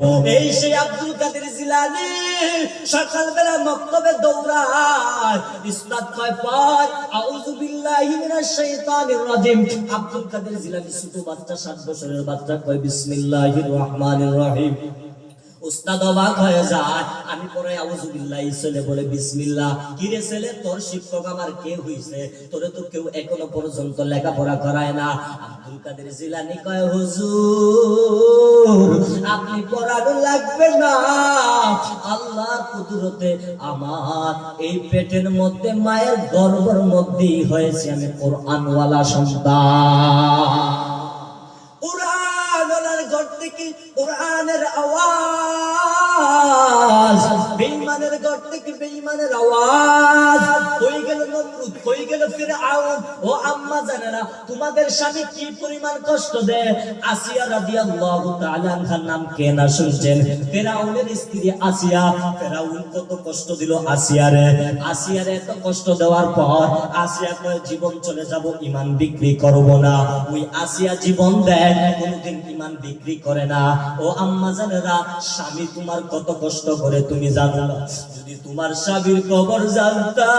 এই সেই আব্দুল কাদের জিলানী সকালবেলা মক্তবে দৌড়ায়, ইসলাত কয় পর আউযু বিল্লাহি মিনাশ শাইতানির রাজিম। আব্দুল কাদের জিলানী ছোট বাচ্চা, 7 বছরের বাচ্চা, কয় বিসমিল্লাহির রহমানির রহিম। উস্তাদ অবাক হয়ে যায়, আমি পরে আউযু বিল্লাহি ছেলে বলে বিসমিল্লাহ। কি রে ছেলে, তোর শিক্ষক আমার কে হইছে? তোরে তো কেউ এখনো পর্যন্ত লেখাপড়া করায় না। আব্দুল কাদের জিলানী কয় হুজুর আপনি পড়ানো লাগবে না, আল্লাহর কুদরতে আমার এই পেটের মধ্যে মায়ের গর্ভের মধ্যেই হয়েছে আমি কোরআনওয়ালা সন্তান। কোরআনের ঘর থেকে কোরআনের আওয়াজ, বেঈমানের ঘর থেকে বেঈমানের আওয়াজ। হয়ে গেল নমরুদ, হয়ে গেল ফিরআউন। ও আম্মা জানেরা, তোমাদের স্বামী কি পরিমাণ কষ্ট দেয়? আসিয়া রাদিয়াল্লাহু তাআলা আনহার নাম কে না শুনছেন? ফিরআউনের স্ত্রী আসিয়া। ফিরআউন কত কষ্ট দিল আসিয়ারে। আসিয়ারে এত কষ্ট দেওয়ার পর আসিয়া কয় জীবন চলে যাব, ঈমান বিক্রি করব না। ওই আসিয়া জীবন দেয়, কোনদিন ঈমান বিক্রি করে না। ও আম্মা জানেরা, স্বামী তোমার কত কষ্ট করে তুমি জানো না? যদি তোমার স্বামীর কবর জানতা,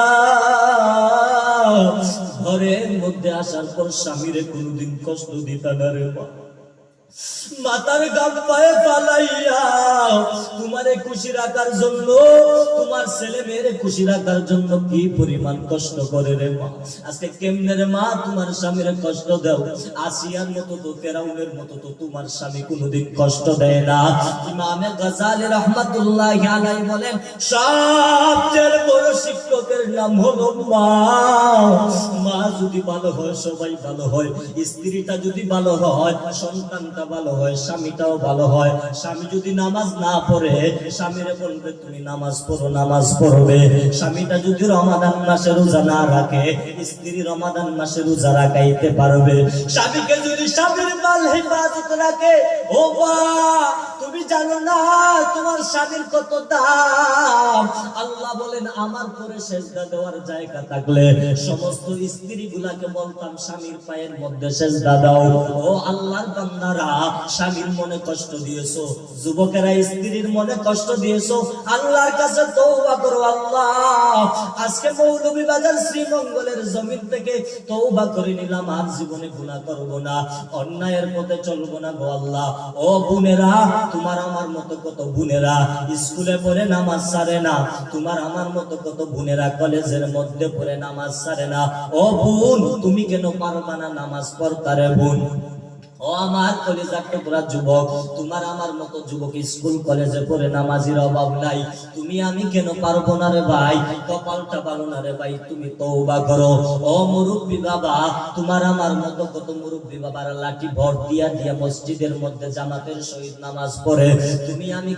ঘরের মধ্যে আসার পর স্বামীরে কোনদিন কষ্ট দিতা না রে মা। মাতার গাম পায়ে পালাইয়া তোমারে খুশি রাখার জন্য, তোমার ছেলে মেয়েরে খুশি রাখার জন্য কি পরিমাণ কষ্ট করে রে মা। আজকে কেমনে রে মা তোমার স্বামীরে কষ্ট দাও? আসিয়ার মতো তো ফিরআউনের মতো তো তোমার স্বামী কোনদিন কষ্ট দেয় না। ইমামে গাজালি রাহমাতুল্লাহি আলাইহি বলেন, সবচেয়ে বড় শিক্ষকের নাম হলো মা। মা যদি ভালো হয় সবাই ভালো হয়, স্ত্রীটা যদি ভালো হয় সন্তানটা ভালো হয়, স্বামীটাও ভালো হয়। স্বামী যদি নামাজ না পড়ে, স্বামীরে বলবে তুমি নামাজ পড়ো, নামাজ পড়বে। স্বামীটা যদি রমাদান মাসে রোজা না রাখে, স্ত্রী রমাদান মাসে রোজা রাখাইতে পারবে। স্বামীকে যদি স্বামীর মাল হেফাজত রাখে, ও মা তুমি জানো না তোমার স্বামীর কত দাম। আল্লাহ বলেন, আমার পরে সেজদা দেওয়ার জায়গা থাকলে সমস্ত স্ত্রী গুলাকে বলতাম স্বামীর পায়ের মধ্যে সেজদা দাও। ও আল্লাহর বান্দারা, স্বামীর মনে কষ্ট দিয়েছো, যুবকেরা স্ত্রীর মনে কষ্ট দিয়েছো, আল্লাহর কাছে তওবা করো। আল্লাহ আজকে মৌলভীবাজার শ্রীমঙ্গলের জমিন থেকে তওবা করে নিলাম, আর জীবনে গুনাহ করব না, অন্যায়ের পথে চলবো না গো আল্লাহ। ও বোনেরা, তোমার আমার মতো কত বোনেরা স্কুলে পড়ে নামাজ ছাড়ে না, তোমার আমার মতো কত বোনেরা কলেজের মধ্যে পড়ে নামাজ ছাড়ে না। ও বোন, তুমি কেন পারবা না নামাজ পড়তে রে বোন? ও আমার কলেজার টুকরা যুবক, তোমার আমার মতো যুবক স্কুল কলেজে পড়ে নামাজির অভাব নাই, তুমি আমি কেন পারবো না রে ভাই? কপালটা ভালো না রে ভাই, তুমি তওবা করো। ও মুরব্বী বাবা, তোমার আমার মতো কত মুরব্বী বাবার লাঠি ভর দিয়া দিয়া মসজিদের মধ্যে জামাতের সহিত নামাজ পড়ে, তুমি আমি